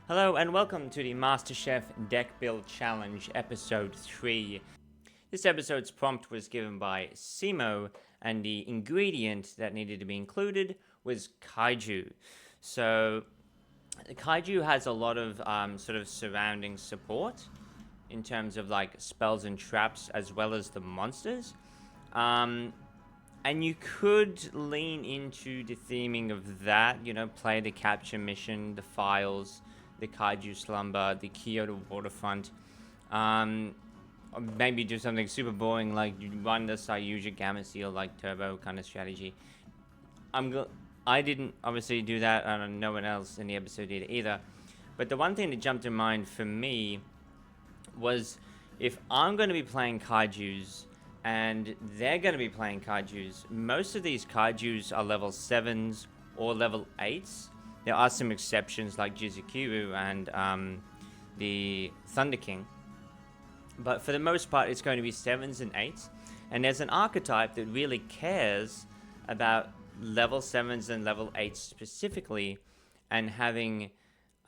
Hello and welcome to the MasterChef Deck Build Challenge Episode 3. This episode's prompt was given by Simo, and the ingredient that needed to be included was Kaiju. So, Kaiju has a lot of sort of surrounding support in terms of like spells and traps as well as the monsters. And you could lean into the theming of that, play the capture mission, the files, the Kaiju Slumber, the Kyoto Waterfront. Or maybe do something super boring like you run the Sayuja Gamma Seal like turbo kind of strategy. I didn't obviously do that, and no one else in the episode did either. But the one thing that jumped in mind for me was if I'm going to be playing Kaijus and they're going to be playing Kaijus, most of these Kaijus are level 7s or level 8s. There are some exceptions like Jizukiru and the Thunder King. But for the most part, it's going to be 7s and 8s. And there's an archetype that really cares about level 7s and level 8s specifically, and having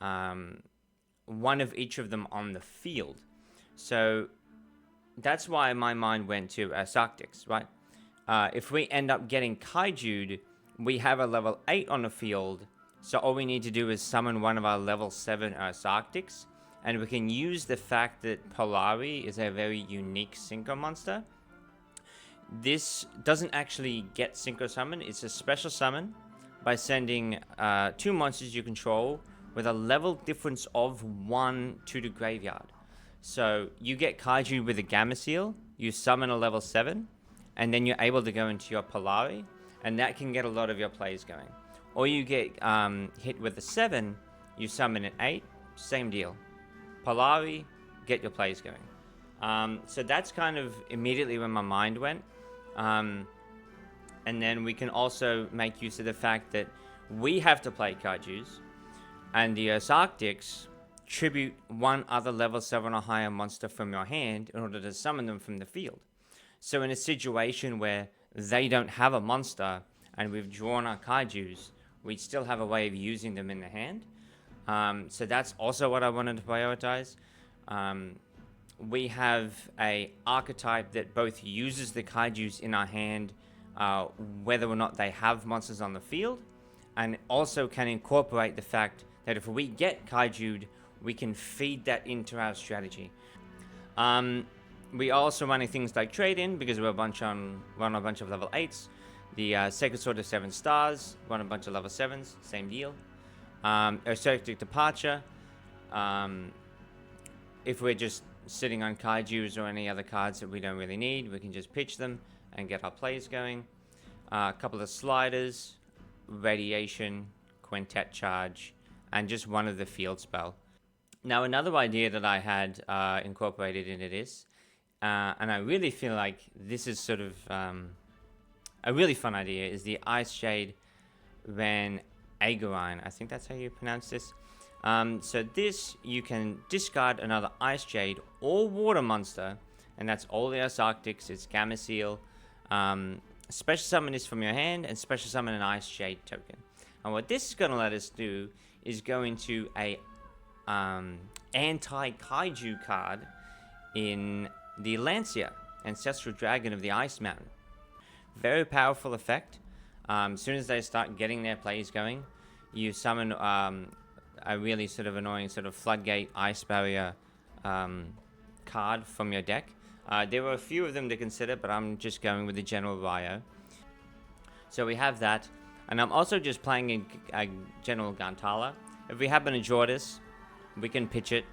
one of each of them on the field. So that's why my mind went to Arctics, right? If we end up getting Kaiju'd, we have a level 8 on the field, so all we need to do is summon one of our level 7 Arctics, and we can use the fact that Polari is a very unique Synchro monster. This doesn't actually get Synchro Summon, it's a special summon by sending 2 monsters you control with a level difference of 1 to the graveyard. So you get Kaiju with a Gamma Seal, you summon a level 7, and then you're able to go into your Polari, and that can get a lot of your plays going. Or you get hit with a 7, you summon an 8, same deal. Polari, get your plays going. So that's kind of immediately where my mind went. And then we can also make use of the fact that we have to play Kaijus, and the Arctics tribute one other level 7 or higher monster from your hand in order to summon them from the field. So in a situation where they don't have a monster and we've drawn our Kaijus, we still have a way of using them in the hand. So that's also what I wanted to prioritize. We have a archetype that both uses the Kaijus in our hand, whether or not they have monsters on the field, and also can incorporate the fact that if we get Kaiju'd, we can feed that into our strategy. We are also running things like trade-in because we're run a bunch of level 8s. The Sacred Sword of 7 stars, run a bunch of level 7s, same deal. Assertic Departure. If we're just sitting on Kaijus or any other cards that we don't really need, we can just pitch them and get our plays going. A couple of sliders, Radiation, Quintet Charge, and just one of the field spell. Now, another idea that I had incorporated into this, and I really feel like this is sort of a really fun idea, is the Ice Shade Van Agarine. I think that's how you pronounce this. So this, you can discard another Ice Jade or Water monster, and that's all the Arctics. It's Gamma Seal. Special summon this from your hand, and special summon an Ice Jade token. And what this is going to let us do is go into a anti-Kaiju card in the Lancia, Ancestral Dragon of the Ice Mountain. Very powerful effect. As soon as they start getting their plays going, you summon a really sort of annoying sort of Floodgate Ice Barrier card from your deck. There were a few of them to consider, but I'm just going with the general Ryo. So we have that, and I'm also just playing a general Gantala. If we happen to draw this, we can pitch it.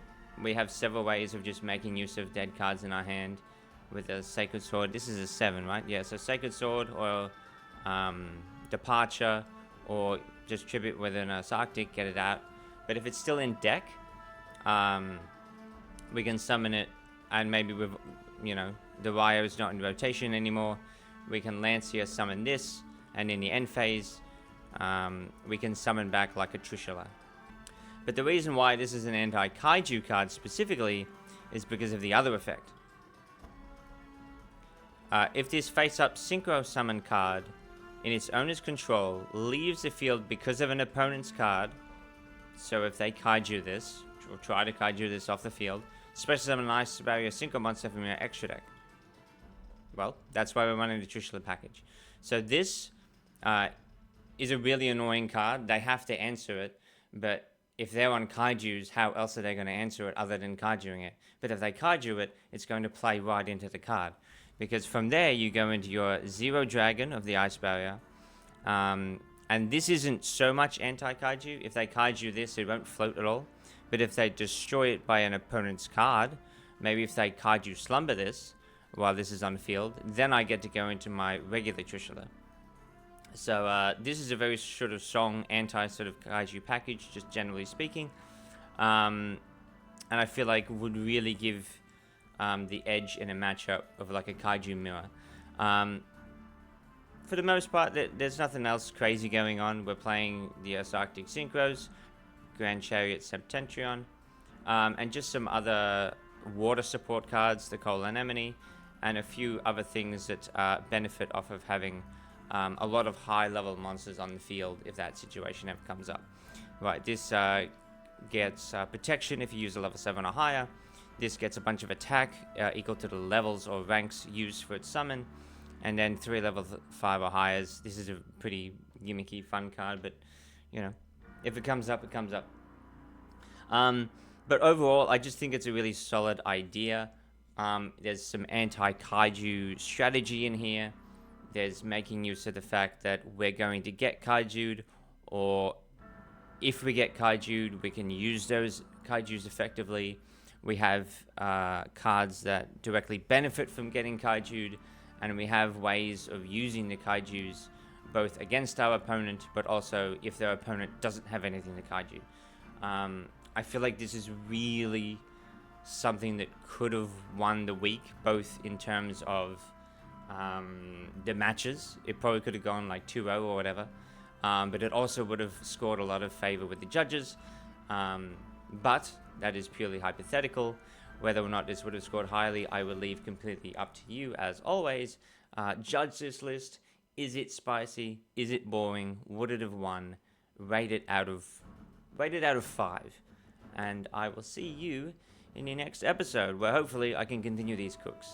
We have several ways of just making use of dead cards in our hand with a Sacred Sword. This is a 7, right? Yeah, so Sacred Sword or Departure, or just tribute with an Arctic, get it out. But if it's still in deck, we can summon it, and maybe with, the Ryo is not in rotation anymore, we can Lancia summon this, and in the end phase, we can summon back like a Trishula. But the reason why this is an anti-Kaiju card specifically is because of the other effect. If this face-up Synchro Summon card in its owner's control leaves the field because of an opponent's card, So if they Kaiju this, or try to Kaiju this off the field, especially some nice barrier synchro monster from your extra deck, well, that's why we're running the Trishula package. So this is a really annoying card. They have to answer it, but if they're on Kaijus, how else are they going to answer it other than Kaijuing it? But if they Kaiju it, it's going to play right into the card. Because from there, you go into your 0 Dragon of the Ice Barrier. And this isn't so much anti-Kaiju. If they Kaiju this, it won't float at all. But if they destroy it by an opponent's card, maybe if they Kaiju Slumber this, while this is on the field, then I get to go into my regular Trishula. So this is a very sort of strong anti sort of Kaiju package, just generally speaking. And I feel like would really give the edge in a matchup of like a Kaiju mirror. For the most part, there's nothing else crazy going on. We're playing the Arctic Synchros, Grand Chariot Septentrion, and just some other water support cards, the Coal Anemone, and a few other things that benefit off of having a lot of high-level monsters on the field if that situation ever comes up. Right, this gets protection if you use a level 7 or higher. This gets a bunch of attack equal to the levels or ranks used for its summon. And then 3 level 5 or higher. This is a pretty gimmicky, fun card, but, you know, if it comes up, it comes up. But overall, I just think it's a really solid idea. There's some anti-Kaiju strategy in here. There's making use of the fact that we're going to get Kaiju'd, or if we get Kaiju'd, we can use those Kaijus effectively. We have cards that directly benefit from getting Kaiju'd, and we have ways of using the Kaijus both against our opponent, but also if their opponent doesn't have anything to Kaiju. I feel like this is really something that could have won the week, both in terms of the matches. It probably could have gone like 2-0 or whatever, but it also would have scored a lot of favor with the judges. But that is purely hypothetical. Whether or not this would have scored highly, I will leave completely up to you, as always. Judge this list. Is it spicy? Is it boring? Would it have won? Rate it out of 5. And I will see you in the next episode, where hopefully I can continue these cooks.